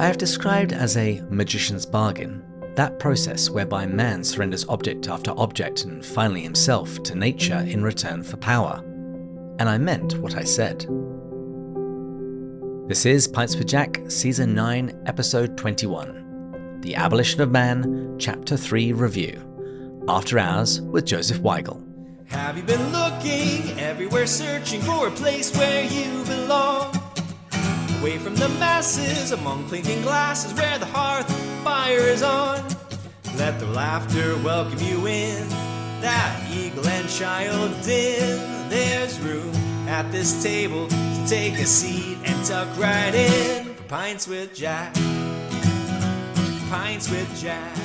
I have described as a magician's bargain that process whereby man surrenders object after object and finally himself to nature in return for power. And I meant what I said. This is Pints with Jack, Season 9, Episode 21, The Abolition of Man, Chapter 3 Review, After Hours with Joseph Weigel. Have you been looking everywhere, searching for a place where you belong? Away from the masses, among clinking glasses, where the hearth fire is on. Let the laughter welcome you in, that eagle and child din. There's room at this table, so take a seat and tuck right in. For Pints with Jack, Pints with Jack.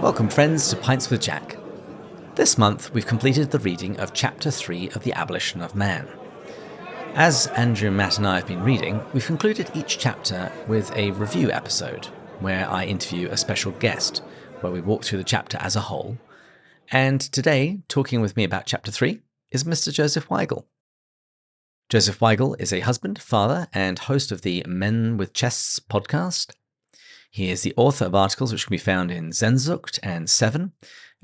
Welcome, friends, to Pints with Jack. This month, we've completed the reading of Chapter 3 of The Abolition of Man. As Andrew, Matt and I have been reading, we've concluded each chapter with a review episode, where I interview a special guest, where we walk through the chapter as a whole. And today, talking with me about Chapter 3 is Mr. Joseph Weigel. Joseph Weigel is a husband, father, and host of the Men with Chests podcast. He is the author of articles which can be found in Sehnsucht and Seven,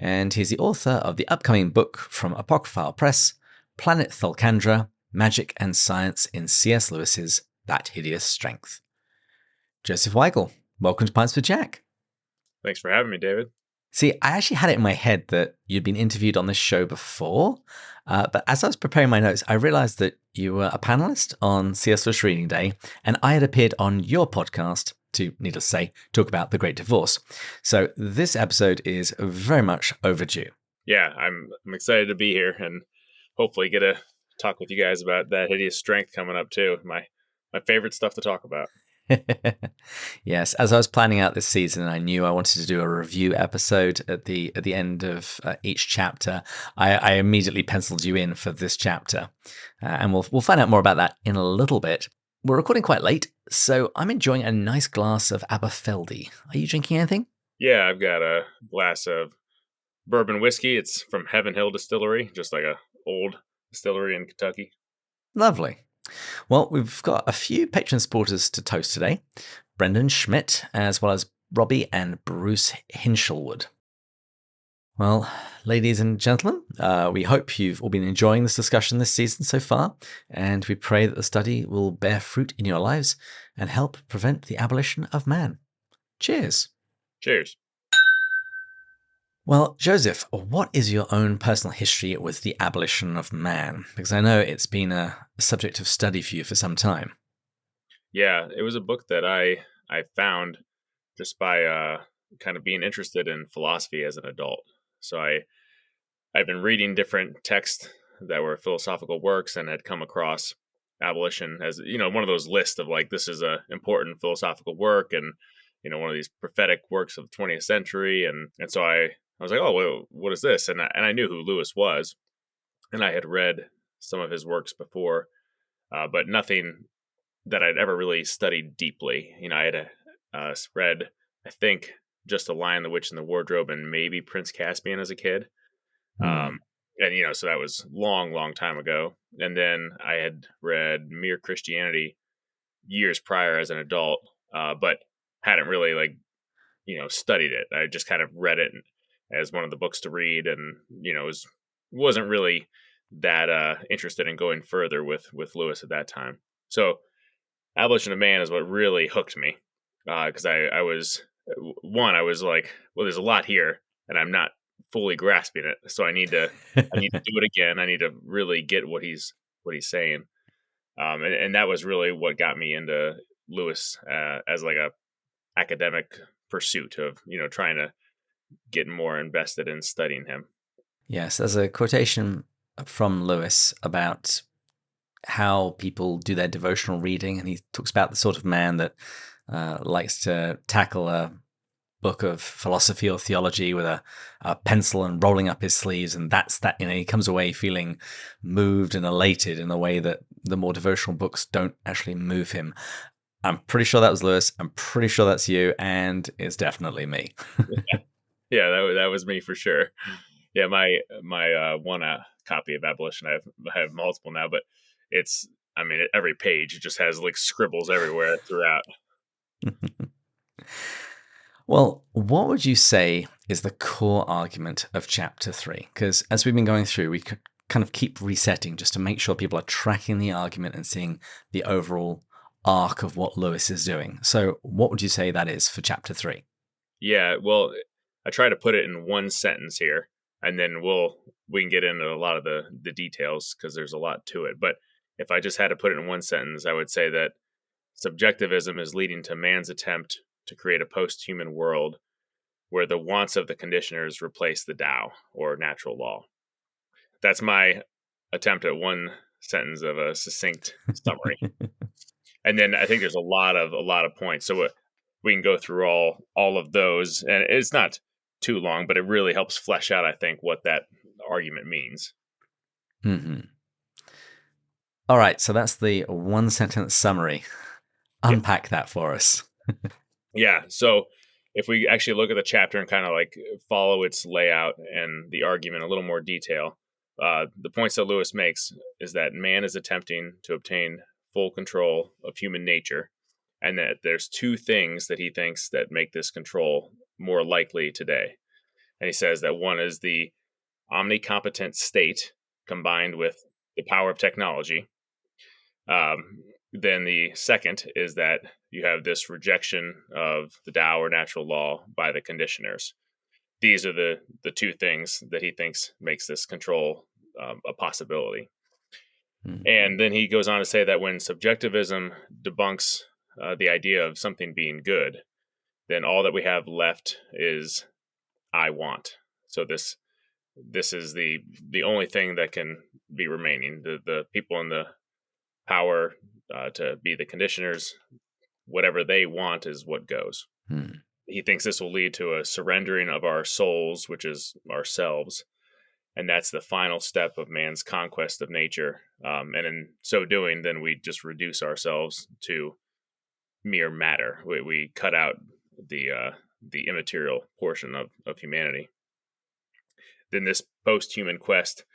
and he's the author of the upcoming book from Apocryphal Press, Planet Thulkandra, Magic and Science in C.S. Lewis's That Hideous Strength. Joseph Weigel, welcome to Pints with Jack. Thanks for having me, David. See, I actually had it in my head that you'd been interviewed on this show before, but as I was preparing my notes, I realized that you were a panelist on C.S. Lewis Reading Day, and I had appeared on your podcast to, needless to say, talk about the Great Divorce. So this episode is very much overdue. Yeah, I'm excited to be here and hopefully get to talk with you guys about That Hideous Strength coming up too. My favorite stuff to talk about. Yes, as I was planning out this season, I knew I wanted to do a review episode at the end of each chapter. I immediately penciled you in for this chapter, and we'll find out more about that in a little bit. We're recording quite late, so I'm enjoying a nice glass of Aberfeldy. Are you drinking anything? Yeah, I've got a glass of bourbon whiskey. It's from Heaven Hill Distillery, just like a old distillery in Kentucky. Lovely. Well, we've got a few patron supporters to toast today. Brendan Schmidt, as well as Robbie and Bruce Hinchelwood. Well, ladies and gentlemen, we hope you've all been enjoying this discussion this season so far, and we pray that the study will bear fruit in your lives and help prevent the abolition of man. Cheers. Cheers. Well, Joseph, what is your own personal history with the abolition of man? Because I know it's been a subject of study for you for some time. Yeah, it was a book that I found just by kind of being interested in philosophy as an adult. So I've been reading different texts that were philosophical works and had come across abolition as, one of those lists of like, this is a important philosophical work and, one of these prophetic works of the 20th century. And so I was like, oh, well, what is this? And I knew who Lewis was, and I had read some of his works before, but nothing that I'd ever really studied deeply. I had read, I think, Just The Lion, the Witch, and the Wardrobe, and maybe Prince Caspian as a kid. And, so that was long, long time ago. And then I had read Mere Christianity years prior as an adult, but hadn't really studied it. I just kind of read it as one of the books to read, and wasn't really that interested in going further with Lewis at that time. So Abolition of Man is what really hooked me, because I was like, well, there's a lot here and I'm not fully grasping it, so I need to do it again. I need to really get what he's saying, and that was really what got me into Lewis as like a academic pursuit of trying to get more invested in studying him. Yes, there's a quotation from Lewis about how people do their devotional reading, and he talks about the sort of man that likes to tackle a book of philosophy or theology with a pencil and rolling up his sleeves, and that's that. He comes away feeling moved and elated in a way that the more devotional books don't actually move him. I'm pretty sure that was Lewis. I'm pretty sure that's you, and it's definitely me. Yeah, that was me for sure. Yeah, my one copy of Abolition. I have multiple now, but it's, I mean, every page just has like scribbles everywhere throughout. Well, what would you say is the core argument of chapter 3? Because as we've been going through, we could kind of keep resetting just to make sure people are tracking the argument and seeing the overall arc of what Lewis is doing. So what would you say that is for chapter 3? Yeah, well, I try to put it in one sentence here, and then we can get into a lot of the details because there's a lot to it. But if I just had to put it in one sentence, I would say that subjectivism is leading to man's attempt to create a post-human world where the wants of the conditioners replace the Tao, or natural law. That's my attempt at one sentence of a succinct summary. And then I think there's a lot of points. So we can go through all of those, and it's not too long, but it really helps flesh out, I think, what that argument means. Mm-hmm. All right, so that's the one sentence summary. Unpack that for us. Yeah, so if we actually look at the chapter and kind of like follow its layout and the argument in a little more detail, the points that Lewis makes is that man is attempting to obtain full control of human nature, and that there's two things that he thinks that make this control more likely today. And he says that one is the omnicompetent state combined with the power of technology. Then the second is that you have this rejection of the Tao, or natural law, by the conditioners. These are the two things that he thinks makes this control a possibility. Mm-hmm. And then he goes on to say that when subjectivism debunks the idea of something being good, then all that we have left is I want. So this is the only thing that can be remaining. The people in the power to be the conditioners, whatever they want is what goes. He thinks this will lead to a surrendering of our souls, which is ourselves. And that's the final step of man's conquest of nature. And in so doing, then we just reduce ourselves to mere matter. We cut out the immaterial portion of humanity. Then this post-human quest,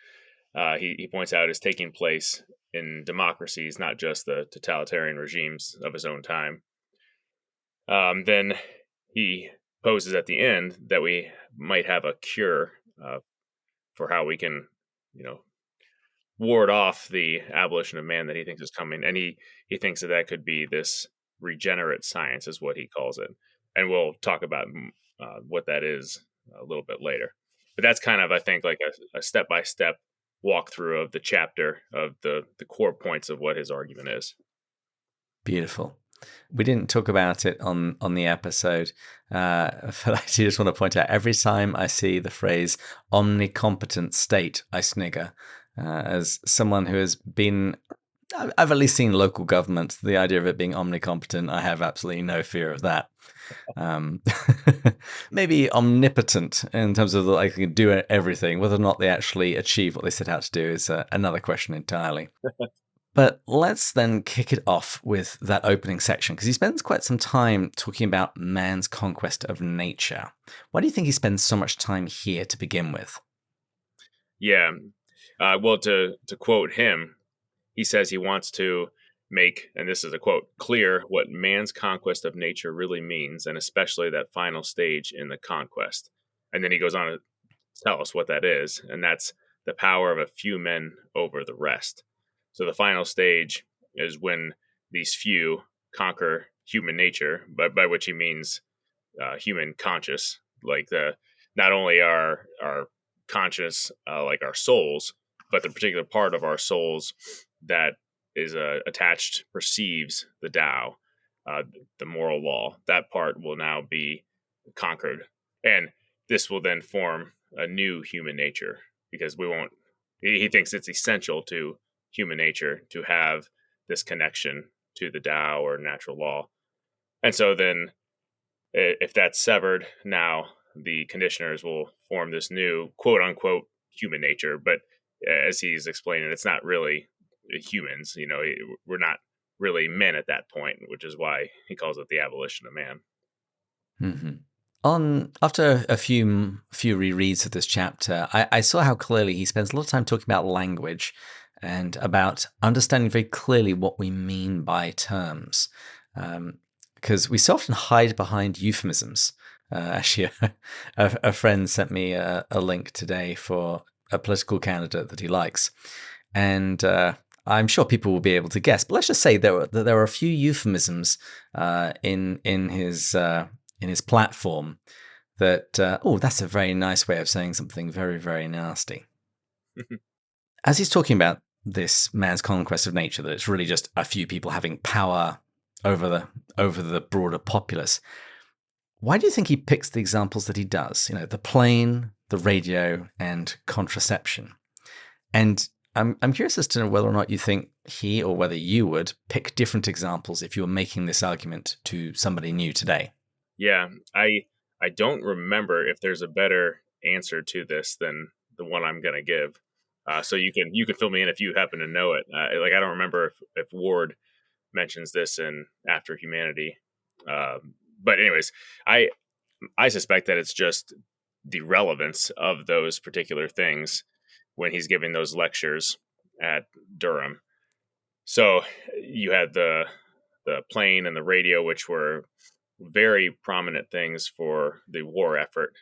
he points out, is taking place in democracies, not just the totalitarian regimes of his own time. Then he poses at the end that we might have a cure for how we can, ward off the abolition of man that he thinks is coming. And he thinks that could be this regenerate science, is what he calls it. And we'll talk about what that is a little bit later. But that's kind of, I think, like a step-by-step walkthrough of the chapter of the core points of what his argument is. Beautiful. We didn't talk about it on the episode, but I just want to point out, every time I see the phrase omnicompetent state, I snigger. As someone who has been, I've at least seen local government, the idea of it being omnicompetent, I have absolutely no fear of that. Maybe omnipotent in terms of like they can do everything. Whether or not they actually achieve what they set out to do is another question entirely. But let's then kick it off with that opening section, because he spends quite some time talking about man's conquest of nature. Why do you think he spends so much time here to begin with? Yeah, well, to quote him, he says he wants to make, and this is a quote, clear what man's conquest of nature really means, and especially that final stage in the conquest. And then he goes on to tell us what that is, and that's the power of a few men over the rest. So the final stage is when these few conquer human nature, by which he means human conscious, like not only our conscious, like our souls, but the particular part of our souls that is attached, perceives the Tao, the moral law. That part will now be conquered. And this will then form a new human nature, because he thinks it's essential to human nature to have this connection to the Tao, or natural law. And so then if that's severed, now the conditioners will form this new quote unquote human nature. But as he's explaining, it's not really humans, we're not really men at that point, which is why he calls it the abolition of man. Mm-hmm. After a few rereads of this chapter, I saw how clearly he spends a lot of time talking about language and about understanding very clearly what we mean by terms. Because we so often hide behind euphemisms. Actually, a friend sent me a link today for a political candidate that he likes. And I'm sure people will be able to guess. But let's just say there are a few euphemisms in his platform that, that's a very nice way of saying something very, very nasty. As he's talking about this man's conquest of nature, that it's really just a few people having power over the broader populace. Why do you think he picks the examples that he does? The plane, the radio, and contraception. And I'm curious as to know whether or not you think he, or whether you would, pick different examples if you were making this argument to somebody new today. Yeah, I don't remember if there's a better answer to this than the one I'm going to give. So you can fill me in if you happen to know it. I don't remember if Ward mentions this in After Humanity. But anyways, I suspect that it's just the relevance of those particular things when he's giving those lectures at Durham. So you had the plane and the radio, which were very prominent things for the war effort,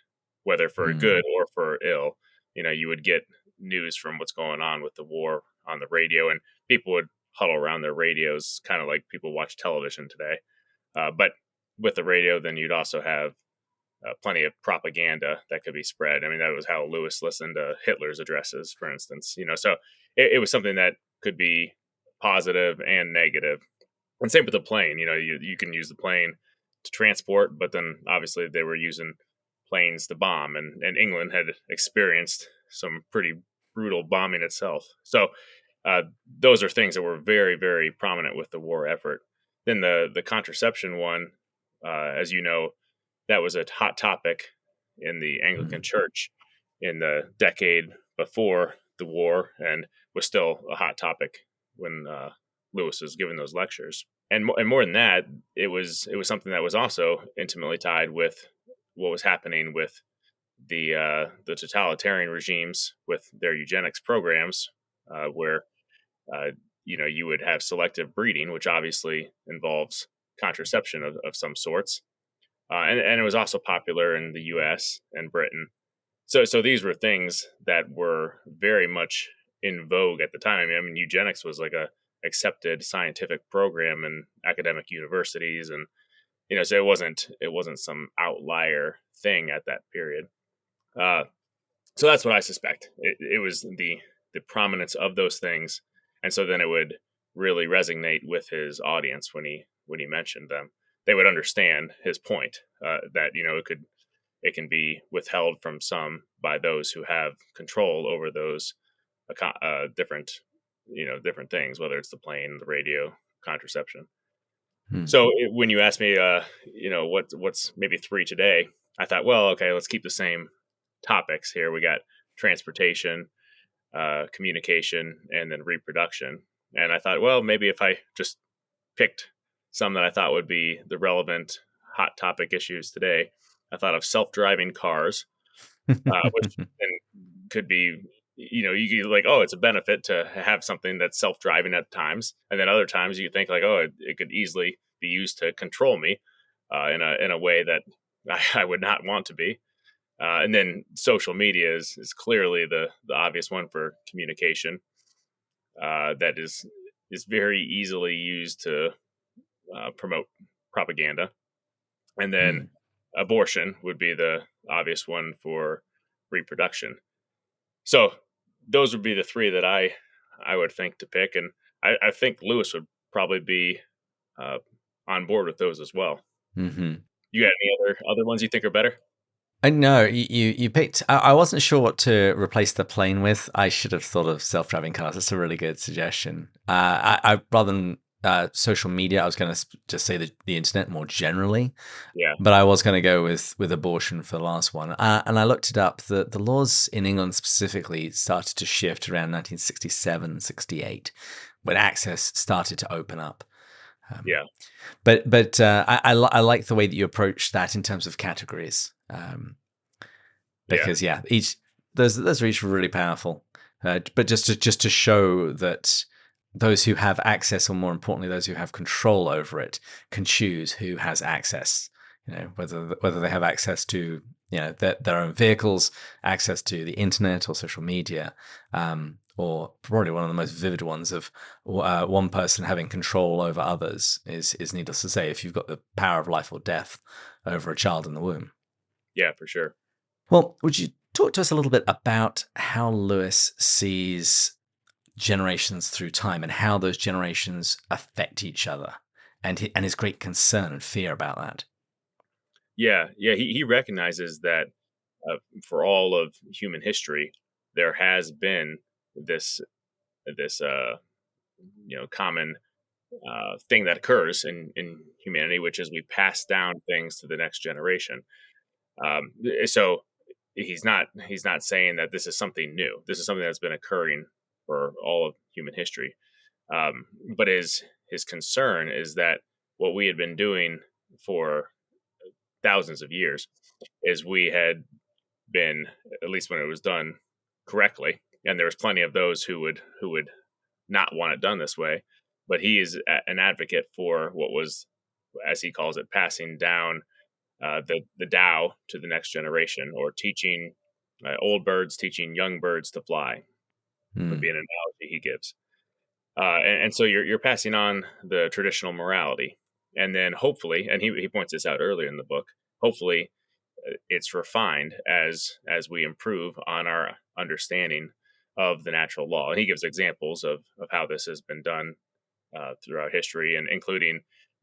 whether for good or for ill. You would get news from what's going on with the war on the radio, and people would huddle around their radios, kind of like people watch television today. But with the radio, then you'd also have plenty of propaganda that could be spread. I mean, that was how Lewis listened to Hitler's addresses, for instance. So it was something that could be positive and negative. And same with the plane. You can use the plane to transport, but then obviously they were using planes to bomb, and England had experienced some pretty brutal bombing itself. So those are things that were very, very prominent with the war effort. Then the contraception one, as you know, that was a hot topic in the Anglican Church in the decade before the war, and was still a hot topic when Lewis was giving those lectures. And more than that, it was something that was also intimately tied with what was happening with the totalitarian regimes with their eugenics programs, where you would have selective breeding, which obviously involves contraception of some sorts. And it was also popular in the U.S. and Britain. So these were things that were very much in vogue at the time. I mean, eugenics was like a accepted scientific program in academic universities, and so it wasn't some outlier thing at that period. So that's what I suspect. It was the prominence of those things, and so then it would really resonate with his audience when he mentioned them. They would understand his point, that it can be withheld from some by those who have control over those different things, whether it's the plane, the radio, contraception. So when you ask me, what's maybe three today, I thought, well, okay, let's keep the same topics here. We got transportation, communication, and then reproduction. And I thought, well, maybe if I just picked some that I thought would be the relevant hot topic issues today, I thought of self-driving cars, which could be, you could like, oh, it's a benefit to have something that's self-driving at times. And then other times you think like, oh, it could easily be used to control me in a way that I would not want to be. And then social media is clearly the obvious one for communication, that is very easily used to promote propaganda. And then abortion would be the obvious one for reproduction. So those would be the three that I would think to pick. And I think Lewis would probably be on board with those as well. Mm-hmm. You got any other ones you think are better? No, you picked. I wasn't sure what to replace the plane with. I should have thought of self-driving cars. That's a really good suggestion. I rather than social media, I was going to just say the internet more generally. Yeah. But I was going to go with abortion for the last one. And I looked it up. The laws in England specifically started to shift around 1967, 68, when access started to open up. Yeah. But I like the way that you approach that in terms of categories. Because each those are each really powerful. but just to show that those who have access, or more importantly, those who have control over it, can choose who has access. Whether they have access to their own vehicles, access to the internet or social media, or probably one of the most vivid ones of one person having control over others is needless to say, if you've got the power of life or death over a child in the womb. Yeah, for sure. Well, would you talk to us a little bit about how Lewis sees generations through time and how those generations affect each other, and his great concern and fear about that? Yeah. He recognizes that for all of human history, there has been this common thing that occurs in humanity, which is we pass down things to the next generation. So he's not saying that this is something new. This is something that's been occurring for all of human history. But his concern is that what we had been doing for thousands of years is we had been, at least when it was done correctly, and there was plenty of those who would not want it done this way, but he is an advocate for what was, as he calls it, passing down the Tao to the next generation, or teaching old birds teaching young birds to fly, would be an analogy he gives. And so you're passing on the traditional morality, and then hopefully, and he points this out earlier in the book, hopefully it's refined as we improve on our understanding of the natural law. And he gives examples of how this has been done throughout history, and including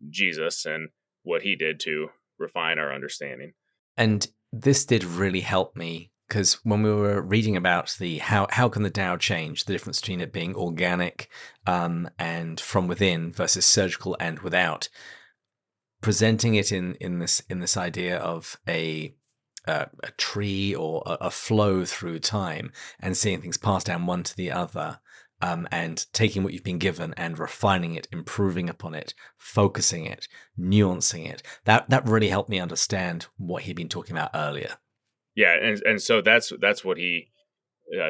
Jesus and what he did to refine our understanding. And this did really help me, because when we were reading about the how can the Tao change, the difference between it being organic and from within versus surgical and without, presenting it in this idea of a tree or a flow through time, and seeing things pass down one to the other, and taking what you've been given and refining it, improving upon it, focusing it, nuancing it. That really helped me understand what he'd been talking about earlier. Yeah, and so that's what he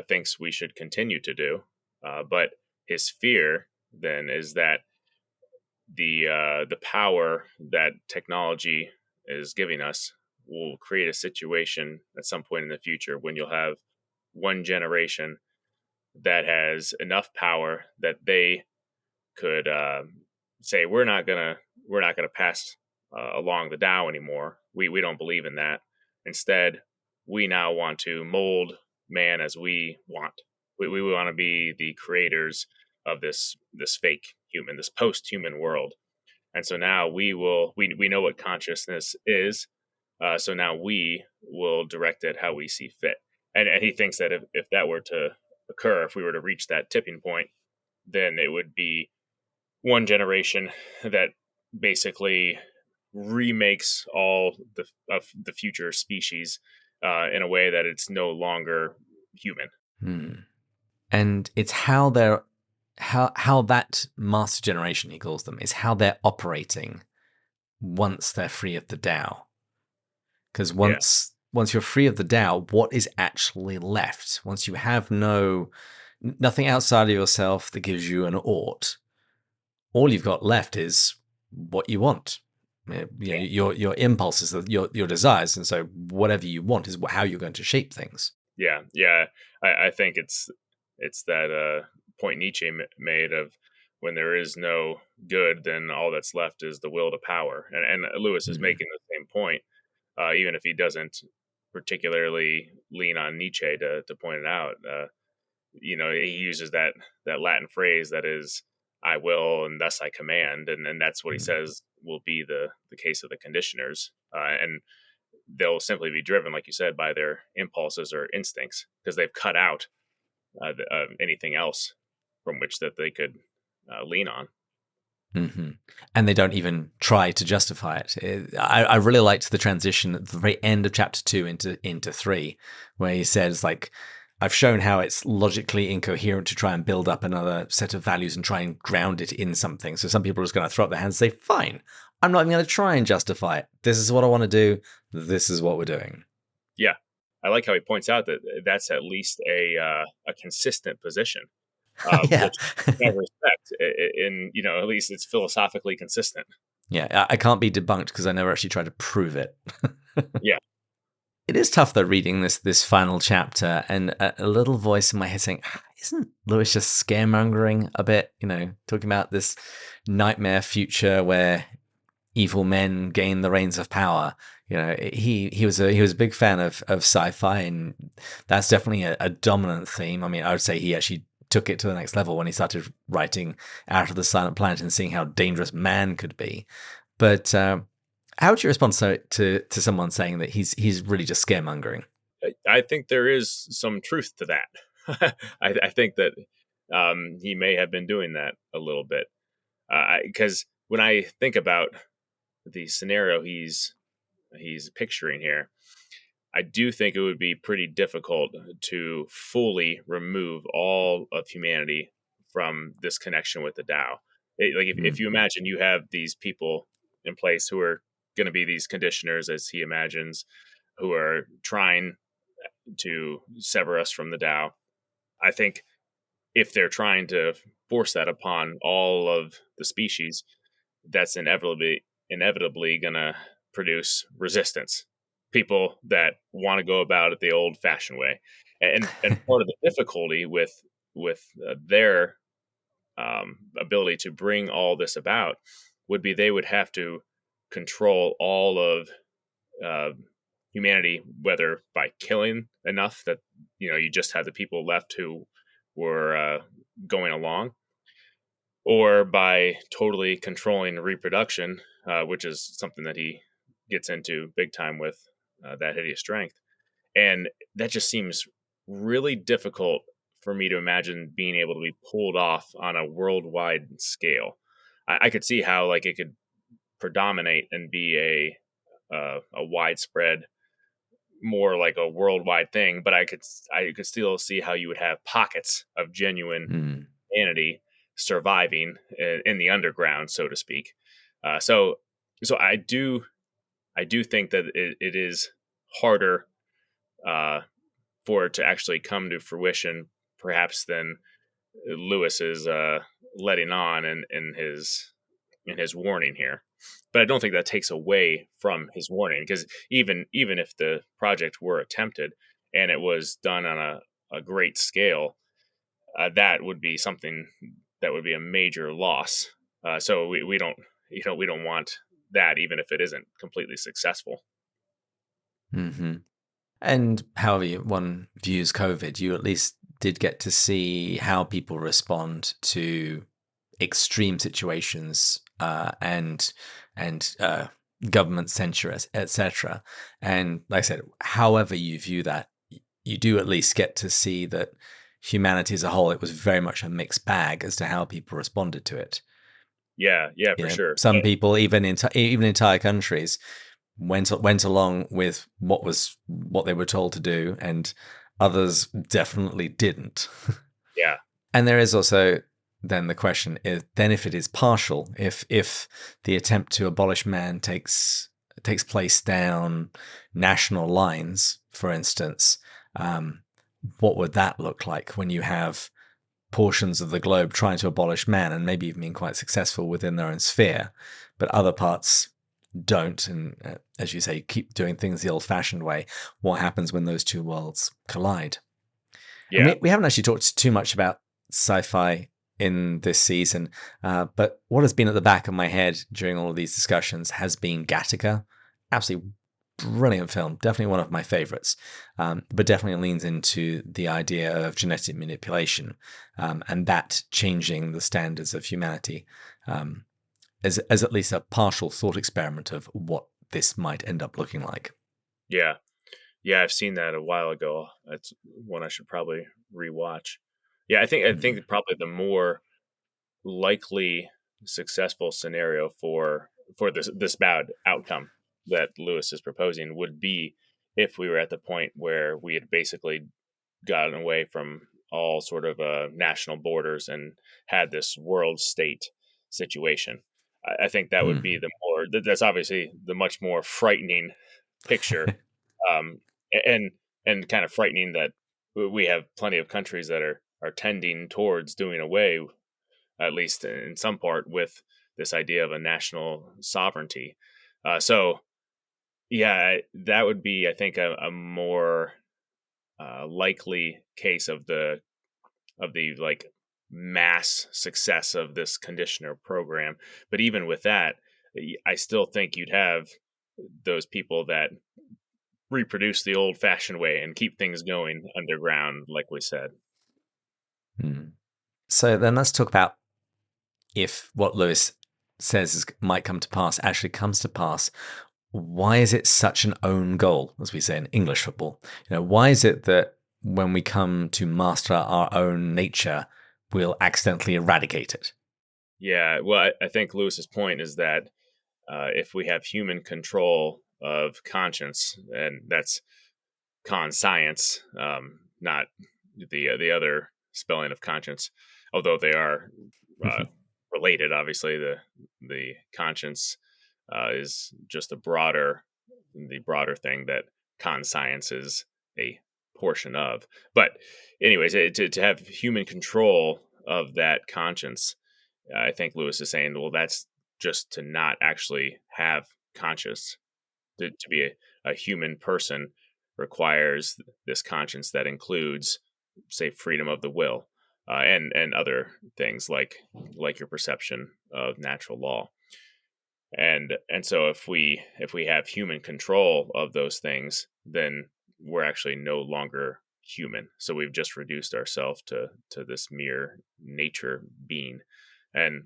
thinks we should continue to do. But his fear then is that the power that technology is giving us will create a situation at some point in the future when you'll have one generation that has enough power that they could say, we're not gonna pass along the Tao anymore. We don't believe in that. Instead, we now want to mold man as we want. We want to be the creators of this fake human, this post-human world. And so now we know what consciousness is. So now we will direct it how we see fit. And he thinks that if that were to occur, if we were to reach that tipping point, then it would be one generation that basically remakes all of the future species in a way that it's no longer human. And it's how that master generation, he calls them, is how they're operating once they're free of the Tao. Because once you're free of the Tao, what is actually left? Once you have nothing outside of yourself that gives you an ought, all you've got left is what you want. Your impulses, your desires, and so whatever you want is how you're going to shape things. Yeah. I think it's that point Nietzsche made of, when there is no good, then all that's left is the will to power. And Lewis is making the same point, even if he doesn't particularly lean on Nietzsche to point it out. He uses that Latin phrase that is, I will and thus I command, and that's what he says will be the case of the conditioners, and they'll simply be driven, like you said, by their impulses or instincts, because they've cut out anything else from which that they could lean on. Mm-hmm. And they don't even try to justify it. I really liked the transition at the very end of chapter 2 into 3, where he says, like, I've shown how it's logically incoherent to try and build up another set of values and try and ground it in something. So some people are just going to throw up their hands and say, fine, I'm not even going to try and justify it. This is what I want to do. This is what we're doing. Yeah. I like how he points out that that's at least a consistent position, Yeah. which I respect. In at least it's philosophically consistent. Yeah, I can't be debunked because I never actually tried to prove it. Yeah. It is tough though reading this final chapter, and a little voice in my head saying, "Isn't Lewis just scaremongering a bit? Talking about this nightmare future where evil men gain the reins of power." He was a big fan of sci-fi, and that's definitely a dominant theme. I mean, I would say he actually took it to the next level when he started writing Out of the Silent Planet and seeing how dangerous man could be. But how would you respond to someone saying that he's really just scaremongering? I think there is some truth to that. I think that he may have been doing that a little bit, because when I think about the scenario he's picturing here, I do think it would be pretty difficult to fully remove all of humanity from this connection with the Tao. If you imagine you have these people in place who are going to be these conditioners, as he imagines, who are trying to sever us from the Tao. I think if they're trying to force that upon all of the species, that's inevitably going to produce resistance. People that want to go about it the old-fashioned way, and part of the difficulty with their ability to bring all this about would be they would have to control all of humanity, whether by killing enough that you just had the people left who were going along, or by totally controlling reproduction, which is something that he gets into big time with that hideous strength. And that just seems really difficult for me to imagine being able to be pulled off on a worldwide scale. I could see how it could predominate and be a widespread, more like a worldwide thing, but I could still see how you would have pockets of genuine humanity surviving in the underground, so to speak. So I do think that it is harder for it to actually come to fruition, perhaps, than Lewis is letting on in his warning here. But I don't think that takes away from his warning, because even if the project were attempted and it was done on a great scale, that would be something that would be a major loss. So we don't want that, even if it isn't completely successful. Mm-hmm. And however one views COVID, you at least did get to see how people respond to extreme situations and government censure, etc. And like I said, however you view that, you do at least get to see that humanity as a whole, it was very much a mixed bag as to how people responded to it. Yeah, for sure. Some people, even entire countries, went along with what they were told to do, and others definitely didn't. Yeah. And there is also then the question is, then if it is partial, if the attempt to abolish man takes place down national lines, for instance, what would that look like when you have portions of the globe trying to abolish man and maybe even being quite successful within their own sphere, but other parts don't, and as you say, keep doing things the old-fashioned way? What happens when those two worlds collide? Yeah. And we haven't actually talked too much about sci-fi in this season, but what has been at the back of my head during all of these discussions has been Gattaca. Absolutely brilliant film, definitely one of my favorites, but definitely leans into the idea of genetic manipulation and that changing the standards of humanity as at least a partial thought experiment of what this might end up looking like. Yeah, I've seen that a while ago. That's one I should probably rewatch. Yeah, I think probably the more likely successful scenario for this bad outcome that Lewis is proposing would be if we were at the point where we had basically gotten away from all sort of national borders and had this world state situation. I think that would be that's obviously the much more frightening picture. And and kind of frightening that we have plenty of countries that are tending towards doing away, at least in some part, with this idea of a national sovereignty. So yeah, that would be, I think, a more likely case of the like mass success of this conditioner program. But even with that, I still think you'd have those people that reproduce the old fashioned way and keep things going underground, like we said. So then let's talk about if what Lewis says might come to pass actually comes to pass. Why is it such an own goal, as we say in English football? Why is it that when we come to master our own nature, we'll accidentally eradicate it? Yeah, well, I think Lewis's point is that if we have human control of conscience, and that's conscience, not the other spelling of conscience, although they are related. Obviously, the conscience is just the broader thing that conscience is a portion of. But anyways, to have human control of that conscience, I think Lewis is saying, well, that's just to not actually have conscience. To be a human person requires this conscience that includes, say, freedom of the will, and other things like your perception of natural law. And so if we have human control of those things, then we're actually no longer human. So we've just reduced ourselves to this mere nature being. And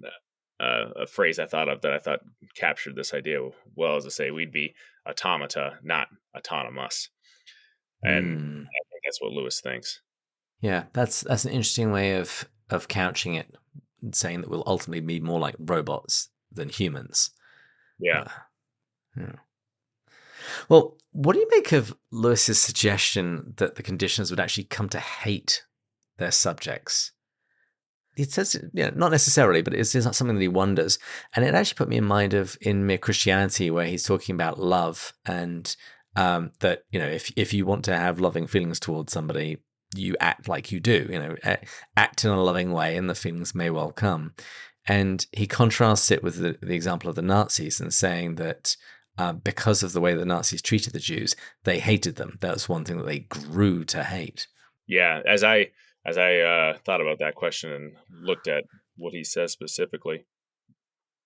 a phrase I thought of that I thought captured this idea well is to say we'd be automata, not autonomous. And I think that's what Lewis thinks. Yeah, that's an interesting way of couching it, saying that we'll ultimately be more like robots than humans. Yeah. Yeah. Well, what do you make of Lewis's suggestion that the conditioners would actually come to hate their subjects? He says, not necessarily, but it's something that he wonders. And it actually put me in mind of in Mere Christianity, where he's talking about love and that, if you want to have loving feelings towards somebody, you act like you do, act in a loving way and the feelings may well come. And he contrasts it with the example of the Nazis and saying that because of the way the Nazis treated the Jews, they hated them. That was one thing that they grew to hate. Yeah, as I thought about that question and looked at what he says specifically,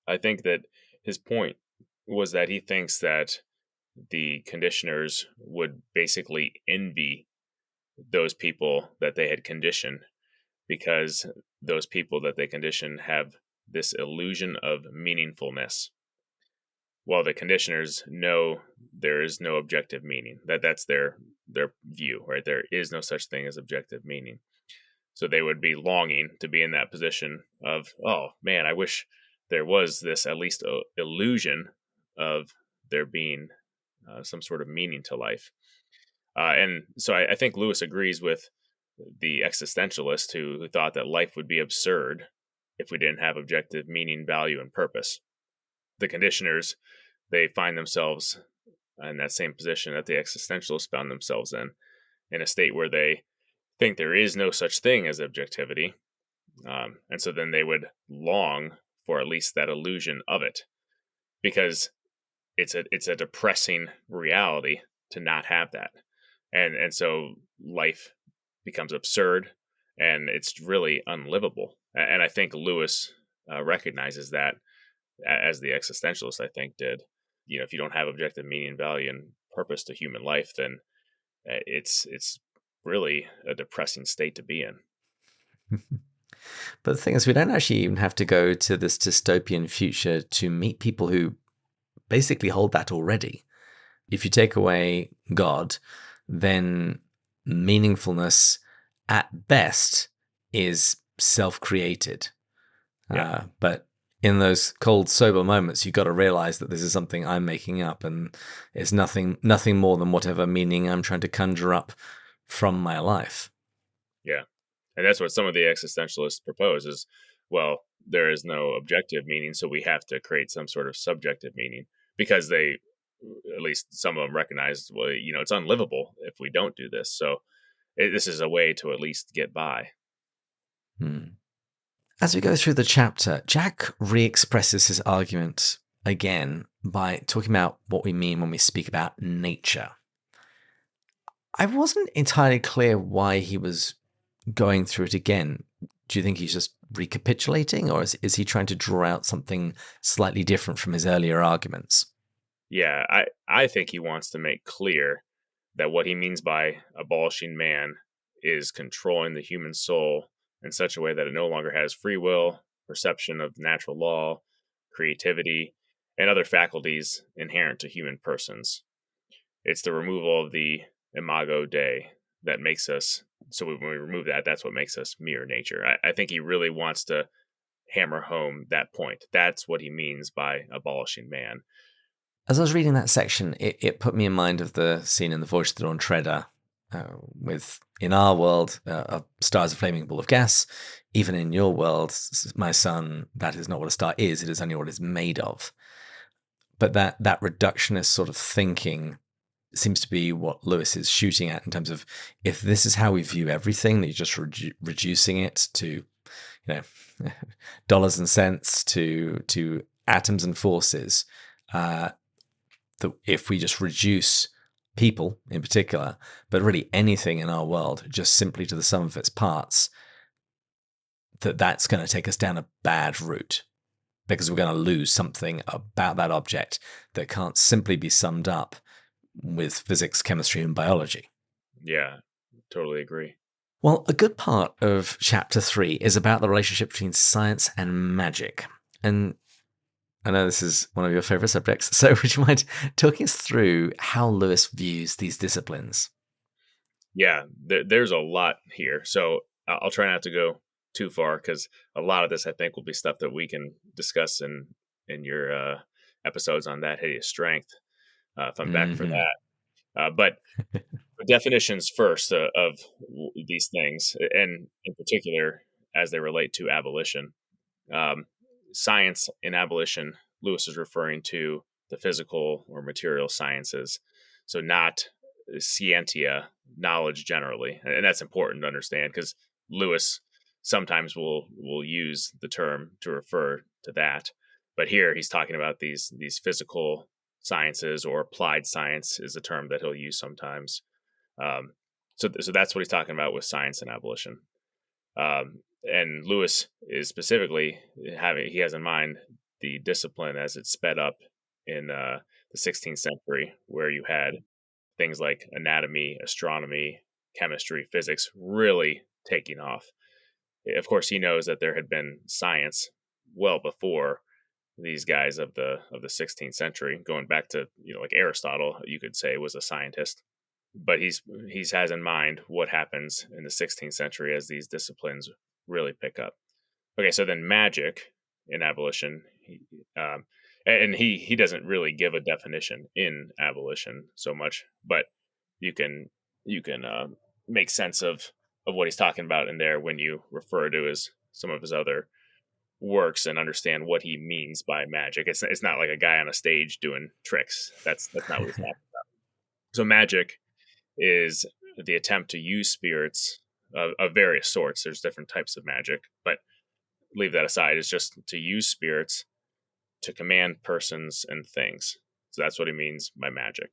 I think that his point was that he thinks that the conditioners would basically envy those people that they had conditioned, because those people that they conditioned have this illusion of meaningfulness, while the conditioners know there is no objective meaning. That's their view, right? There is no such thing as objective meaning. So they would be longing to be in that position of, oh man, I wish there was this at least illusion of there being some sort of meaning to life. And so I think Lewis agrees with the existentialist who thought that life would be absurd if we didn't have objective meaning, value, and purpose. The conditioners, they find themselves in that same position that the existentialists found themselves in a state where they think there is no such thing as objectivity. And so then they would long for at least that illusion of it, because it's a depressing reality to not have that. And so life becomes absurd and it's really unlivable. And I think Lewis recognizes that, as the existentialist, I think, did. If you don't have objective meaning, value, and purpose to human life, then it's really a depressing state to be in. But the thing is, we don't actually even have to go to this dystopian future to meet people who basically hold that already. If you take away God, then meaningfulness at best is self-created. Yeah. But in those cold, sober moments, you've got to realize that this is something I'm making up, and it's nothing more than whatever meaning I'm trying to conjure up from my life. Yeah. And that's what some of the existentialists propose is, well, there is no objective meaning, so we have to create some sort of subjective meaning, because they at least some of them recognize, well, it's unlivable if we don't do this. So this is a way to at least get by. As we go through the chapter, Jack re-expresses his argument again by talking about what we mean when we speak about nature. I wasn't entirely clear why he was going through it again. Do you think he's just recapitulating, or is he trying to draw out something slightly different from his earlier arguments? Yeah, I think he wants to make clear that what he means by abolishing man is controlling the human soul in such a way that it no longer has free will, perception of natural law, creativity, and other faculties inherent to human persons. It's the removal of the imago Dei that makes us, so when we remove that, that's what makes us mere nature. I think he really wants to hammer home that point. That's what he means by abolishing man. As I was reading that section, it put me in mind of the scene in The Voyage of the Dawn Treader, with, in our world, a star is a flaming ball of gas. Even in your world, my son, that is not what a star is, it is only what it's made of. But that reductionist sort of thinking seems to be what Lewis is shooting at, in terms of, if this is how we view everything, that you're just reducing it to, dollars and cents, to atoms and forces, that if we just reduce people in particular, but really anything in our world, just simply to the sum of its parts, that's going to take us down a bad route, because we're going to lose something about that object that can't simply be summed up with physics, chemistry, and biology. Yeah, totally agree. Well, a good part of chapter 3 is about the relationship between science and magic. And I know this is one of your favorite subjects, so would you mind talking us through how Lewis views these disciplines? Yeah, there's a lot here. So I'll try not to go too far, because a lot of this, I think, will be stuff that we can discuss in your episodes on That Hideous Strength, if I'm back for that. But definitions first of these things, and in particular as they relate to abolition. Science in abolition, Lewis is referring to the physical or material sciences, so not scientia, knowledge generally, and that's important to understand, because Lewis sometimes will use the term to refer to that, but here he's talking about these physical sciences, or applied science is a term that he'll use sometimes. So that's what he's talking about with science and abolition. And Lewis is specifically he has in mind the discipline as it sped up in the 16th century, where you had things like anatomy, astronomy, chemistry, physics really taking off. Of course, he knows that there had been science well before these guys of the 16th century, going back to like Aristotle, you could say, was a scientist. But he has in mind what happens in the 16th century as these disciplines really pick up. Okay, so then magic in abolition, and he doesn't really give a definition in abolition so much, but you can make sense of what he's talking about in there when you refer to some of his other works and understand what he means by magic. It's not like a guy on a stage doing tricks. That's not what he's talking about. So magic is the attempt to use spirits of various sorts. There's different types of magic, but leave that aside. It's just to use spirits to command persons and things. So that's what he means by magic.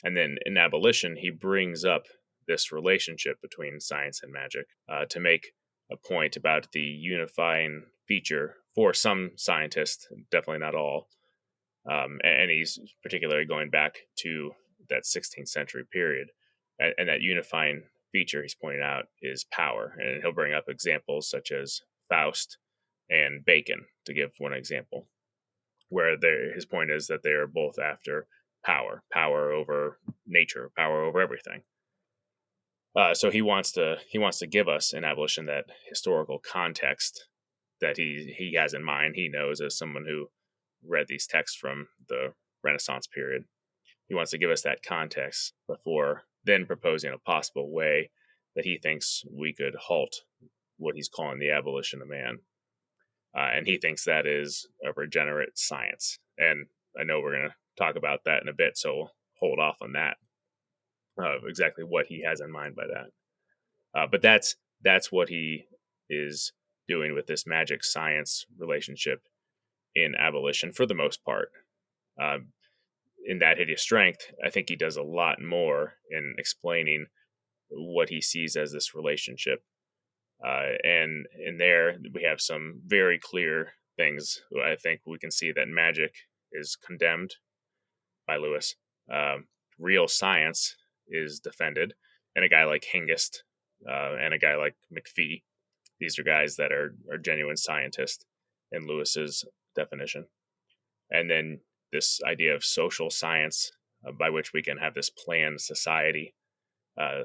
And then in abolition, he brings up this relationship between science and magic to make a point about the unifying feature for some scientists, definitely not all. And he's particularly going back to that 16th century period. And that unifying feature he's pointing out is power. And he'll bring up examples such as Faust and Bacon, to give one example, where his point is that they are both after power over nature, power over everything. So he wants to give us in abolition that historical context that he has in mind. He knows, as someone who read these texts from the Renaissance period, he wants to give us that context before then proposing a possible way that he thinks we could halt what he's calling the abolition of man. And he thinks that is a regenerate science. And I know we're going to talk about that in a bit, so we'll hold off on that, exactly what he has in mind by that. But that's what he is doing with this magic science relationship in Abolition for the most part. Um, in that Hideous Strength, I think he does a lot more in explaining what he sees as this relationship. And in there, we have some very clear things. I think we can see that magic is condemned by Lewis. Real science is defended, and a guy like Hengist and a guy like McPhee, these are guys that are genuine scientists in Lewis's definition. And then this idea of social science, by which we can have this planned society.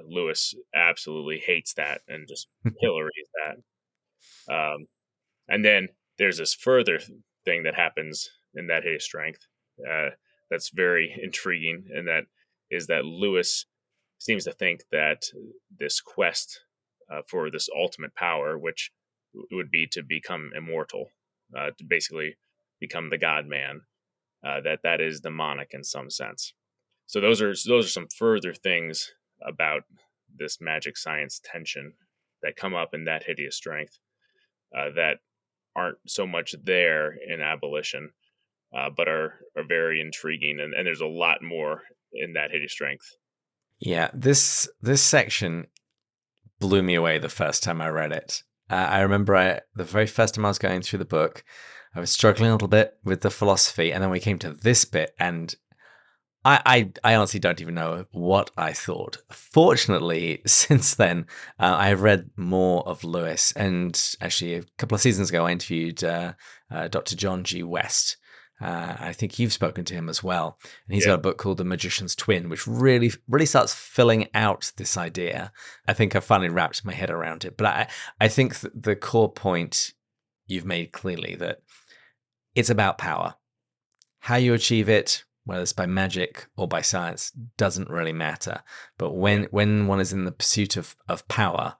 Lewis absolutely hates that and just pillories that. And then there's this further thing that happens in that Hideous Strength that's very intriguing, and that is that Lewis seems to think that this quest for this ultimate power, which would be to become immortal, to basically become the God Man, that is demonic in some sense. So those are some further things about this magic science tension that come up in that Hideous Strength that aren't so much there in Abolition, but are very intriguing, and there's a lot more in that Hideous Strength. Yeah, this section blew me away the first time I read it. I remember the very first time I was going through the book, I was struggling a little bit with the philosophy, and then we came to this bit, and I honestly don't even know what I thought. Fortunately, since then, I have read more of Lewis, and actually a couple of seasons ago, I interviewed Dr. John G. West. I think you've spoken to him as well, and he's got a book called The Magician's Twin, which really starts filling out this idea. I think I've finally wrapped my head around it, but I think the core point you've made clearly, that it's about power. How you achieve it, whether it's by magic or by science, doesn't really matter. But when one is in the pursuit of power,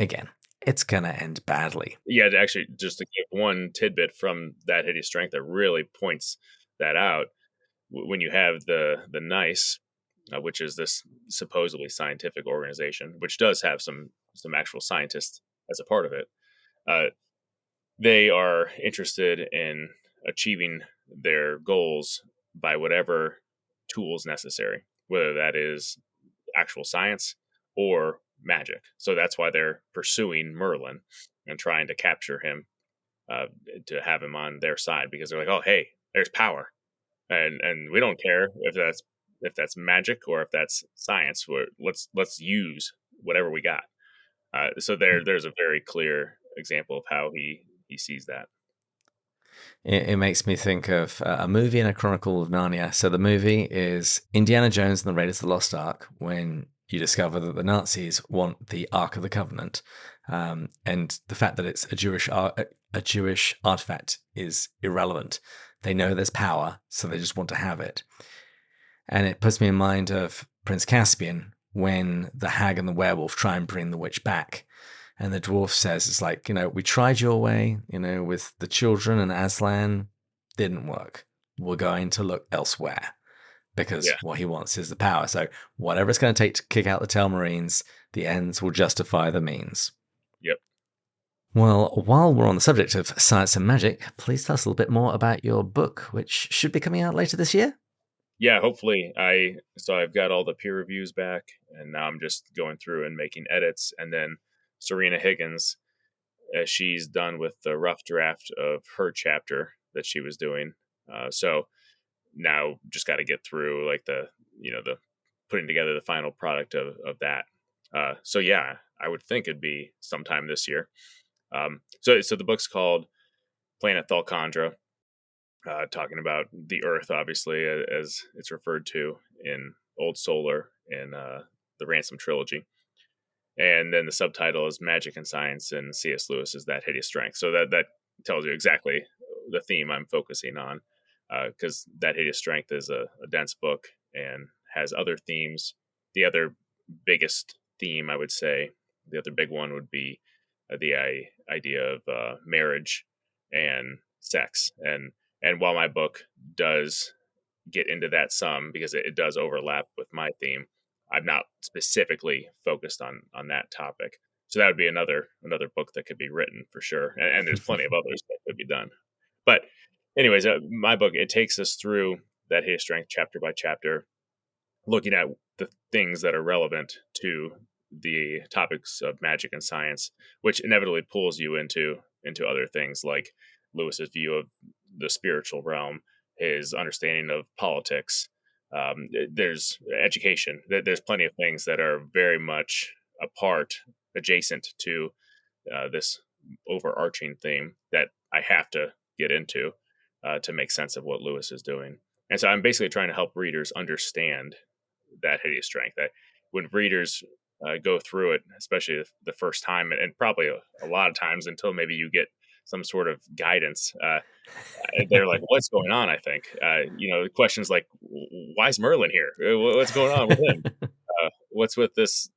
again, it's going to end badly. Yeah, actually, just to give one tidbit from that Hideous Strength that really points that out, when you have the NICE, which is this supposedly scientific organization, which does have some actual scientists as a part of it, they are interested in achieving their goals by whatever tools necessary, whether that is actual science or magic. So that's why they're pursuing Merlin and trying to capture him, to have him on their side, because they're like, oh, hey, there's power, and we don't care if that's magic or if that's science. Let's use whatever we got. So there's a very clear example of how he sees that. It makes me think of a movie and a Chronicle of Narnia. So the movie is Indiana Jones and the Raiders of the Lost Ark, when you discover that the Nazis want the Ark of the Covenant, and the fact that it's a Jewish artifact is irrelevant. They know there's power, so they just want to have it. And it puts me in mind of Prince Caspian, when the hag and the werewolf try and bring the witch back. And the dwarf says, it's like, we tried your way, with the children and Aslan, didn't work. We're going to look elsewhere, because what he wants is the power. So whatever it's going to take to kick out the Telmarines, the ends will justify the means. Yep. Well, while we're on the subject of science and magic, please tell us a little bit more about your book, which should be coming out later this year. Yeah, hopefully. I've got all the peer reviews back, and now I'm just going through and making edits, and then Serena Higgins, she's done with the rough draft of her chapter that she was doing. So now just got to get through like the putting together the final product of that. So yeah, I would think it'd be sometime this year. So the book's called Planet Thalkandra, talking about the Earth, obviously, as it's referred to in Old Solar in the Ransom trilogy. And then the subtitle is Magic and Science, and C.S. Lewis is That Hideous Strength. So that tells you exactly the theme I'm focusing on, because That Hideous Strength is a dense book and has other themes. The other biggest theme, I would say, the other big one would be the idea of marriage and sex. And while my book does get into that some because it does overlap with my theme. I'm not specifically focused on that topic. So that would be another book that could be written for sure. And there's plenty of others that could be done. But anyways, my book, it takes us through that Hideous Strength chapter by chapter, looking at the things that are relevant to the topics of magic and science, which inevitably pulls you into other things like Lewis's view of the spiritual realm, his understanding of politics. There's education. There's plenty of things that are very much adjacent to this overarching theme that I have to get into to make sense of what Lewis is doing. And so I'm basically trying to help readers understand that Hideous Strength. That when readers go through it, especially the first time, and probably a lot of times until maybe you get some sort of guidance, they're like, "What's going on?" I think questions like, "Why is Merlin here? What's going on with him? What's with this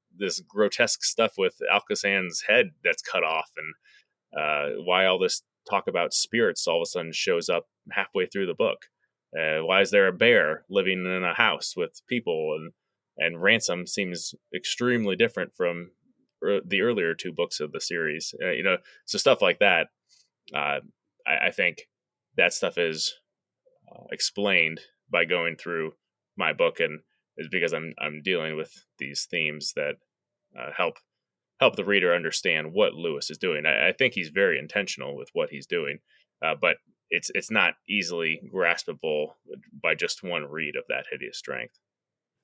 grotesque stuff with Alcazan's head that's cut off, and why all this talk about spirits all of a sudden shows up halfway through the book? Why is there a bear living in a house with people? And Ransom seems extremely different from the earlier two books of the series. So stuff like that. I think that stuff is explained by going through my book, and is because I'm dealing with these themes that help the reader understand what Lewis is doing. I think he's very intentional with what he's doing, but it's not easily graspable by just one read of that Hideous Strength.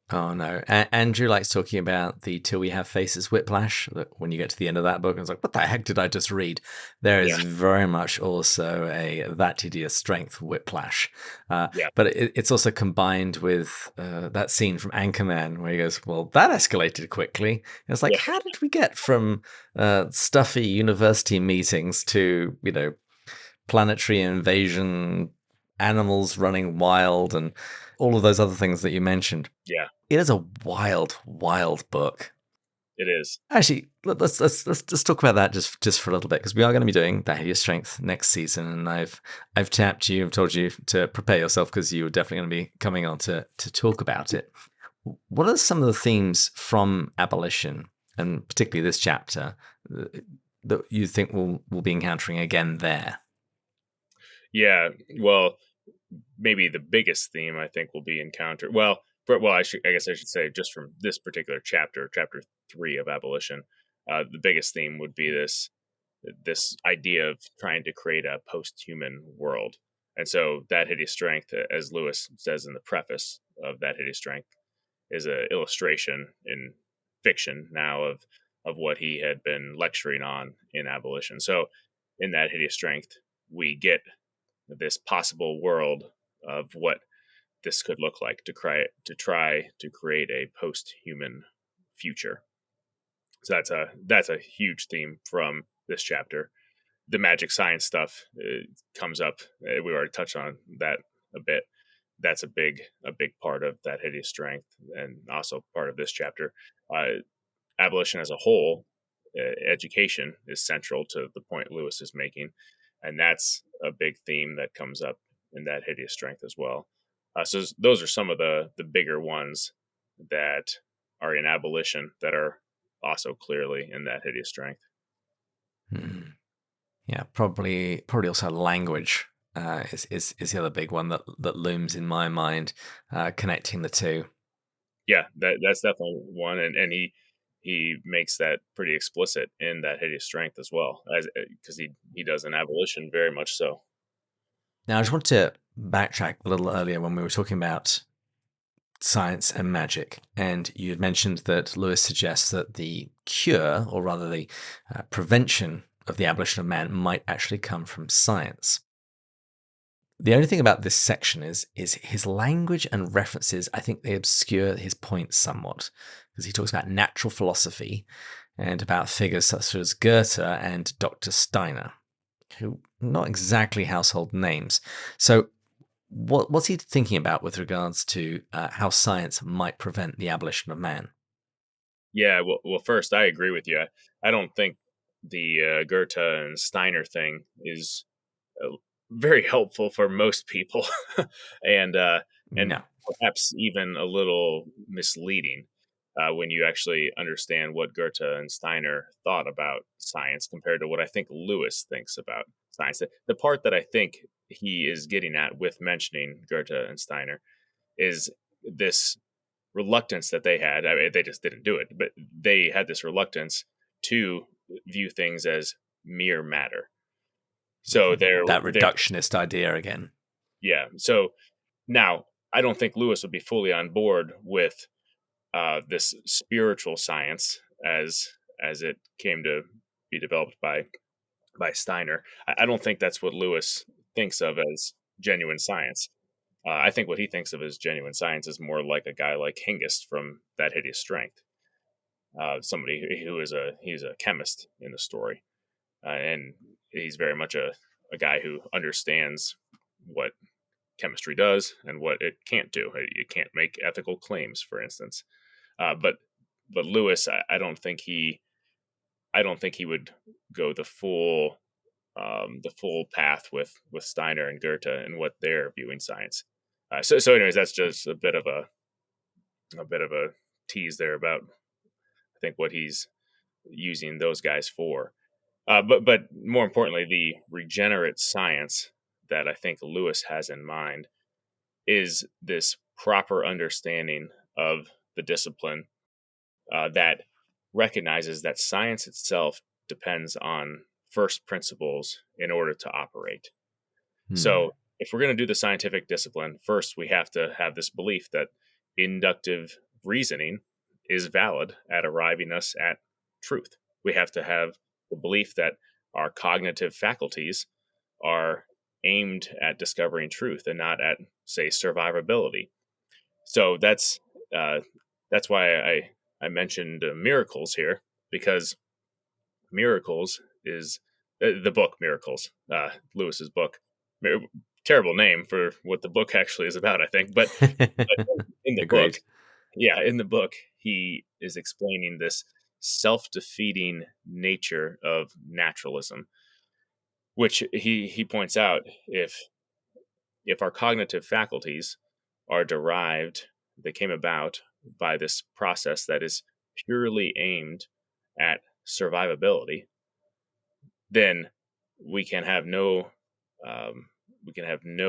Oh, no. Andrew likes talking about the Till We Have Faces whiplash. That when you get to the end of that book, it's like, what the heck did I just read? There is very much also that Hideous Strength whiplash. But it's also combined with that scene from Anchorman where he goes, well, that escalated quickly. And it's like, how did we get from stuffy university meetings to, planetary invasion, animals running wild, and all of those other things that you mentioned? Yeah. It is a wild, wild book. It is. Actually, let's talk about that just for a little bit, because we are going to be doing that Hideous Strength next season, and I've tapped you, I've told you to prepare yourself because you were definitely going to be coming on to talk about it. What are some of the themes from Abolition, and particularly this chapter, that you think we'll be encountering again there? Yeah, well, maybe the biggest theme I think will be encountered. I guess I should say just from this particular chapter 3 of Abolition, the biggest theme would be this idea of trying to create a post-human world. And so that Hideous Strength, as Lewis says in the preface of that Hideous Strength, is an illustration in fiction now of what he had been lecturing on in Abolition. So in that Hideous Strength, we get this possible world of what this could look like to try to create a post-human future. So that's a huge theme from this chapter. The magic science stuff comes up. We already touched on that a bit. That's a big part of that Hideous Strength, and also part of this chapter. Abolition as a whole, education is central to the point Lewis is making, and that's a big theme that comes up in that Hideous Strength as well. So those are some of the bigger ones that are in Abolition that are also clearly in that Hideous Strength. Yeah, probably also language is the other big one that looms in my mind, connecting the two. Yeah, that's definitely one, and he makes that pretty explicit in that Hideous Strength as well, because he does in Abolition very much so. Now, I just want to backtrack a little earlier when we were talking about science and magic, and you had mentioned that Lewis suggests that the cure, or rather the prevention of the abolition of man, might actually come from science. The only thing about this section is his language and references, I think they obscure his point somewhat, because he talks about natural philosophy and about figures such as Goethe and Dr. Steiner, who are not exactly household names. So what's he thinking about with regards to how science might prevent the abolition of man? Yeah, well, first, I agree with you. I don't think the Goethe and Steiner thing is very helpful for most people. And and No. perhaps even a little misleading when you actually understand what Goethe and Steiner thought about science compared to what I think Lewis thinks about science. The part that I think he is getting at with mentioning Goethe and Steiner is this reluctance that they had. I mean, they just didn't do it, but they had this reluctance to view things as mere matter. So That they're reductionist idea again. yeah. So now I don't think Lewis would be fully on board with this spiritual science as it came to be developed by Steiner. I don't think that's what Lewis thinks of as genuine science. I think what he thinks of as genuine science is more like a guy like Hengist from That Hideous Strength, somebody who is he's a chemist in the story, and he's very much a guy who understands what chemistry does and what it can't do. It can't make ethical claims, for instance. But Lewis, I don't think he would go the full path with Steiner and Goethe and what they're viewing science. So anyways, that's just a bit of a tease there about I think what he's using those guys for. But more importantly, the regenerate science that I think Lewis has in mind is this proper understanding of the discipline that recognizes that science itself depends on first principles in order to operate. So if we're going to do the scientific discipline, first we have to have this belief that inductive reasoning is valid at arriving us at truth. We have to have the belief that our cognitive faculties are aimed at discovering truth and not at, say, survivability. So that's why I mentioned miracles here, because miracles is the book Miracles, Lewis's book. Terrible name for what the book actually is about, I think. But in the book, in the book, he is explaining this self-defeating nature of naturalism, which he points out if our cognitive faculties are derived, they came about by this process that is purely aimed at survivability, then we can have no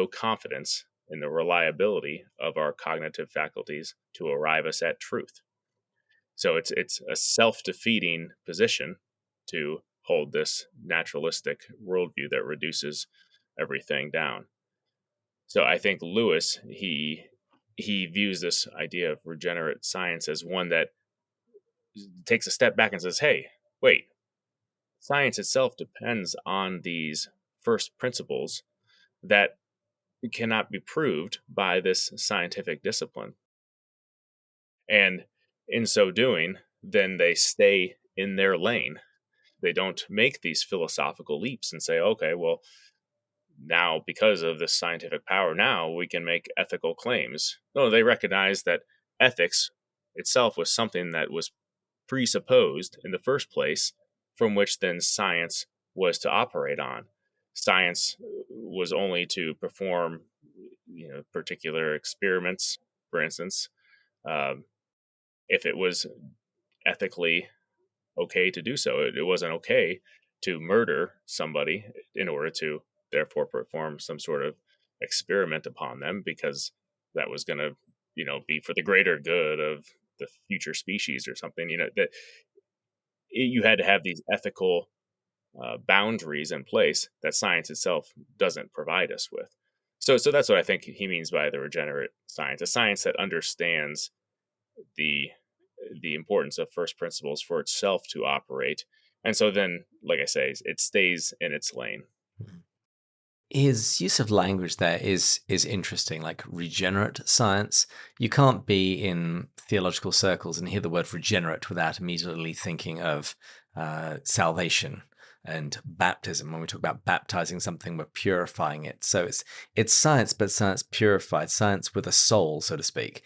confidence in the reliability of our cognitive faculties to arrive us at truth. So it's a self-defeating position to hold this naturalistic worldview that reduces everything down. So I think Lewis, he views this idea of regenerate science as one that takes a step back and says, hey, wait, science itself depends on these first principles that cannot be proved by this scientific discipline. And in so doing, then they stay in their lane. They don't make these philosophical leaps and say, okay, well, now because of this scientific power, now we can make ethical claims. No, they recognize that ethics itself was something that was presupposed in the first place, from which then science was to operate on. Science was only to perform, particular experiments, for instance, if it was ethically okay to do so. It wasn't okay to murder somebody in order to therefore perform some sort of experiment upon them, because that was going to, be for the greater good of the future species or something. That you had to have these ethical boundaries in place that science itself doesn't provide us with. So that's what I think he means by the regenerate science, a science that understands the importance of first principles for itself to operate. And so then, like I say, it stays in its lane. His use of language there is interesting, like regenerate science. You can't be in theological circles and hear the word regenerate without immediately thinking of salvation and baptism. When we talk about baptizing something, we're purifying it. So it's science, but science purified, science with a soul, so to speak.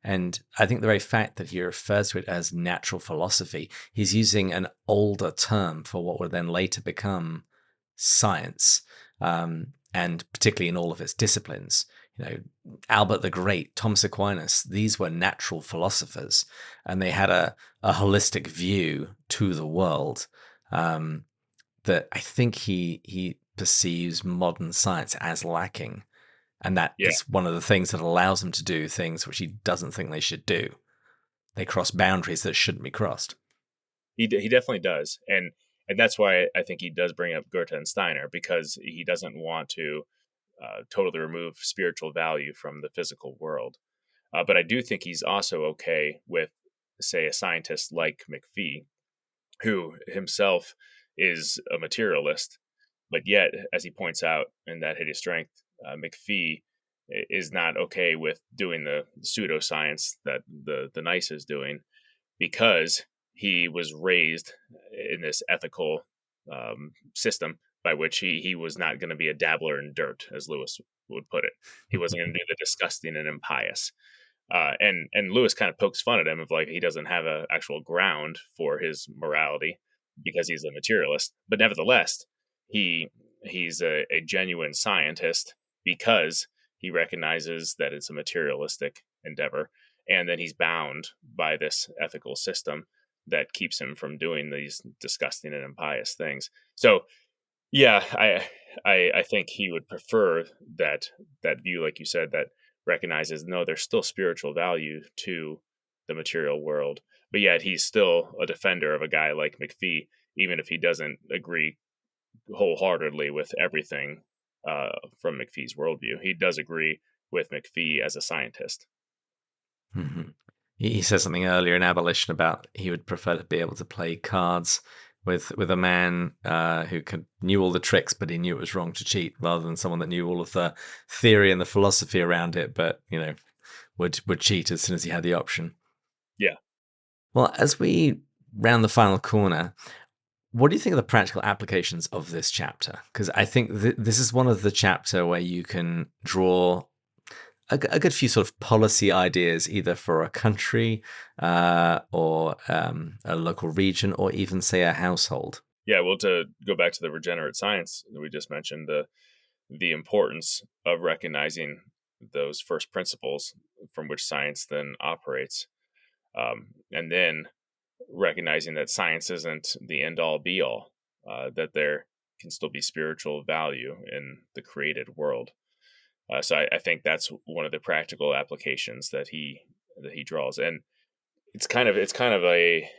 And I think the very fact that he refers to it as natural philosophy, he's using an older term for what would then later become science, and particularly in all of its disciplines. Albert the Great, Thomas Aquinas, these were natural philosophers, and they had a holistic view to the world that I think he perceives modern science as lacking. And that Yeah. is one of the things that allows him to do things which he doesn't think they should do. They cross boundaries that shouldn't be crossed. He definitely does. And that's why I think he does bring up Goethe and Steiner, because he doesn't want to totally remove spiritual value from the physical world. But I do think he's also okay with, say, a scientist like McPhee, who himself is a materialist, but yet, as he points out in that Hideous Strength, McPhee is not okay with doing the pseudoscience that the nice is doing, because he was raised in this ethical system by which he was not going to be a dabbler in dirt, as Lewis would put it. He wasn't going to do the disgusting and impious. And Lewis kind of pokes fun at him of like he doesn't have an actual ground for his morality because he's a materialist. But nevertheless, he's a genuine scientist because he recognizes that it's a materialistic endeavor, and then he's bound by this ethical system that keeps him from doing these disgusting and impious things. So, yeah, I think he would prefer that view, like you said, that recognizes no, there's still spiritual value to the material world, but yet he's still a defender of a guy like McPhee, even if he doesn't agree wholeheartedly with everything from McPhee's worldview. He does agree with McPhee as a scientist. Mm-hmm. He says something earlier in Abolition about he would prefer to be able to play cards with a man who knew all the tricks, but he knew it was wrong to cheat, rather than someone that knew all of the theory and the philosophy around it, but would cheat as soon as he had the option. Yeah. Well, as we round the final corner, what do you think of the practical applications of this chapter? Because I think this is one of the chapter where you can draw a good few sort of policy ideas, either for a country or a local region, or even, say, a household. Yeah, well, to go back to the regenerate science that we just mentioned, the importance of recognizing those first principles from which science then operates, and then recognizing that science isn't the end-all, be-all, that there can still be spiritual value in the created world. So I think that's one of the practical applications that he draws, and it's kind of a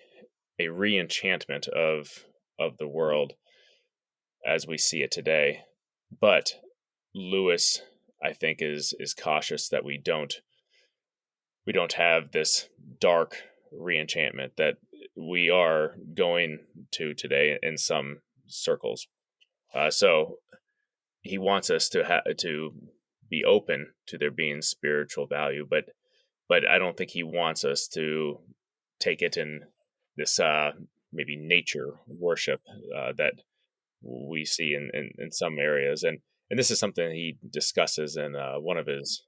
re-enchantment of the world as we see it today. But Lewis, I think, is cautious that we don't have this dark re-enchantment that we are going to today in some circles. So he wants us to be open to there being spiritual value, but I don't think he wants us to take it in this maybe nature worship that we see in some areas, and this is something he discusses in one of his.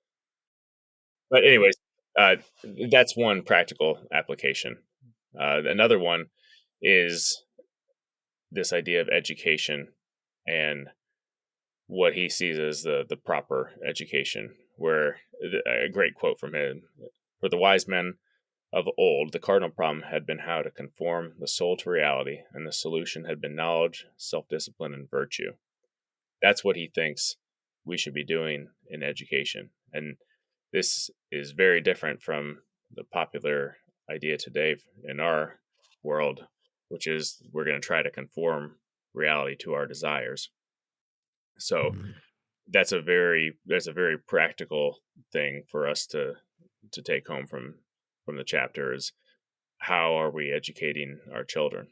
But anyways, that's one practical application. Another one is this idea of education and what he sees as the proper education, where a great quote from him: "For the wise men of old, the cardinal problem had been how to conform the soul to reality, and the solution had been knowledge, self-discipline, and virtue." That's what he thinks we should be doing in education. And this is very different from the popular idea today in our world, which is we're going to try to conform reality to our desires. So that's a very practical thing for us to take home from the chapter, is how are we educating our children?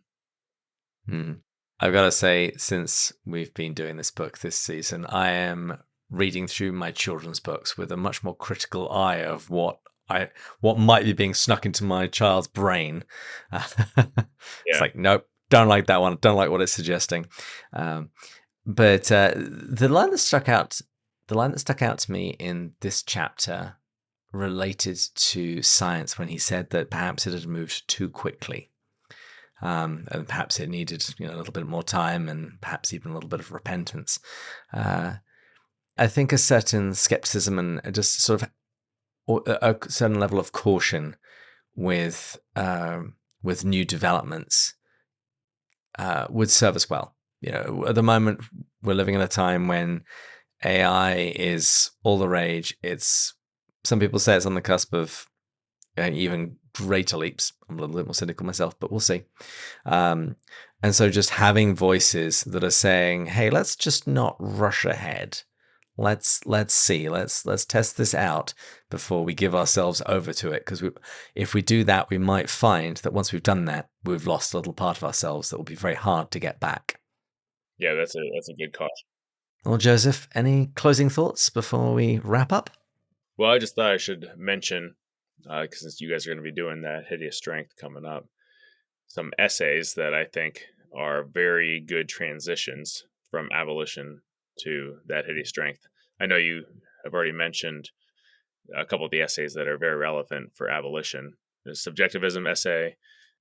I've got to say, since we've been doing this book this season, I am reading through my children's books with a much more critical eye of what might be being snuck into my child's brain. It's like, nope, don't like that one. Don't like what it's suggesting. But the line that stuck out to me in this chapter related to science, when he said that perhaps it had moved too quickly, and perhaps it needed a little bit more time, and perhaps even a little bit of repentance. I think a certain skepticism and just sort of a certain level of caution with new developments would serve us well. At the moment, we're living in a time when AI is all the rage. Some people say it's on the cusp of even greater leaps. I'm a little bit more cynical myself, but we'll see. And so just having voices that are saying, hey, let's just not rush ahead. Let's see. Let's test this out before we give ourselves over to it. Because if we do that, we might find that once we've done that, we've lost a little part of ourselves that will be very hard to get back. Yeah, that's a good caution. Well, Joseph, any closing thoughts before we wrap up? Well, I just thought I should mention, because since you guys are going to be doing that Hideous Strength coming up, some essays that I think are very good transitions from Abolition to that Hideous Strength. I know you have already mentioned a couple of the essays that are very relevant for Abolition. The Subjectivism essay.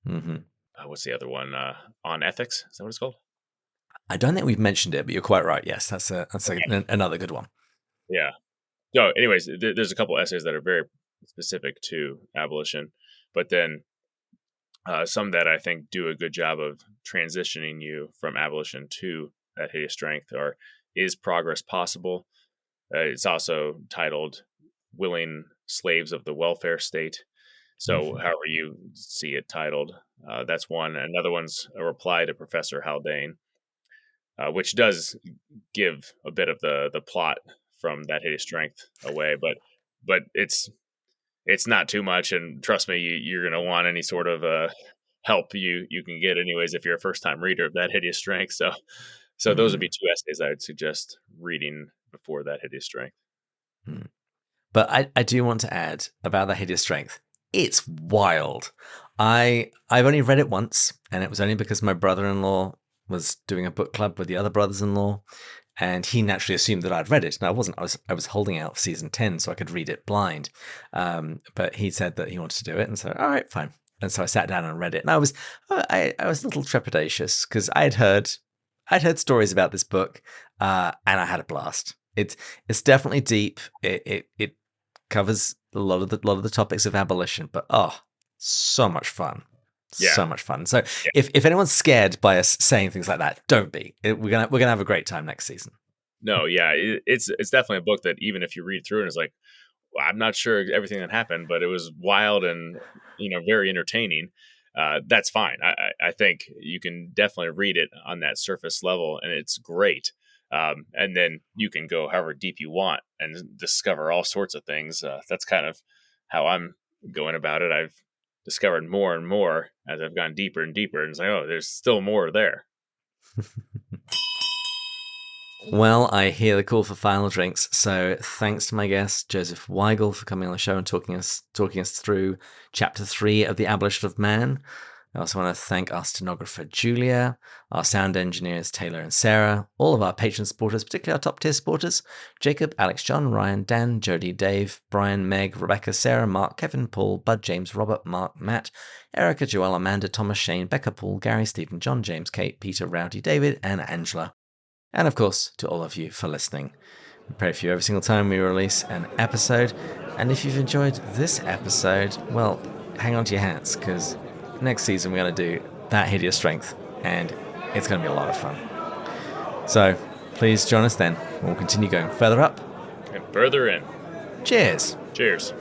Mm-hmm. What's the other one? On Ethics. Is that what it's called? I don't think we've mentioned it, but you're quite right. Yes, that's another good one. Yeah. So anyways, there's a couple essays that are very specific to Abolition, but then some that I think do a good job of transitioning you from Abolition to that Hideous Strength are Is Progress Possible? It's also titled Willing Slaves of the Welfare State. So however you see it titled, that's one. Another one's a reply to Professor Haldane, which does give a bit of the plot from that Hideous Strength away, but it's not too much. And trust me, you're going to want any sort of help you can get anyways if you're a first-time reader of that Hideous Strength. So those would be two essays I would suggest reading before that Hideous Strength. But I do want to add about that Hideous Strength. It's wild. I've only read it once, and it was only because my brother-in-law was doing a book club with the other brothers-in-law, and he naturally assumed that I'd read it. And I wasn't. I was holding out for season 10 so I could read it blind. But he said that he wanted to do it, and so all right, fine. And so I sat down and read it, and I was a little trepidatious because I'd heard stories about this book, and I had a blast. It's definitely deep. It covers a lot of the topics of abolition, but so much fun. Yeah. So much fun. So if anyone's scared by us saying things like that, don't be. We're gonna have a great time next season. No, yeah, it's definitely a book that even if you read through and it's like, well, I'm not sure everything that happened, but it was wild and very entertaining. That's fine. I think you can definitely read it on that surface level, and it's great. And then you can go however deep you want and discover all sorts of things. That's kind of how I'm going about it. I've discovered more and more as I've gone deeper and deeper, and it's like, there's still more there. Well, I hear the call for final drinks, so thanks to my guest Joseph Weigel for coming on the show and talking us through Chapter 3 of The Abolition of Man. I also want to thank our stenographer Julia, our sound engineers Taylor and Sarah, all of our patron supporters, particularly our top tier supporters: Jacob, Alex, John, Ryan, Dan, Jody, Dave, Brian, Meg, Rebecca, Sarah, Mark, Kevin, Paul, Bud, James, Robert, Mark, Matt, Erica, Joelle, Amanda, Thomas, Shane, Becca, Paul, Gary, Stephen, John, James, Kate, Peter, Rowdy, David, and Angela. And of course, to all of you for listening. We pray for you every single time we release an episode. And if you've enjoyed this episode, well, hang on to your hats, because next season we're going to do that Hideous Strength, and it's going to be a lot of fun. So please join us then. We'll continue going further up And further in. Cheers. Cheers.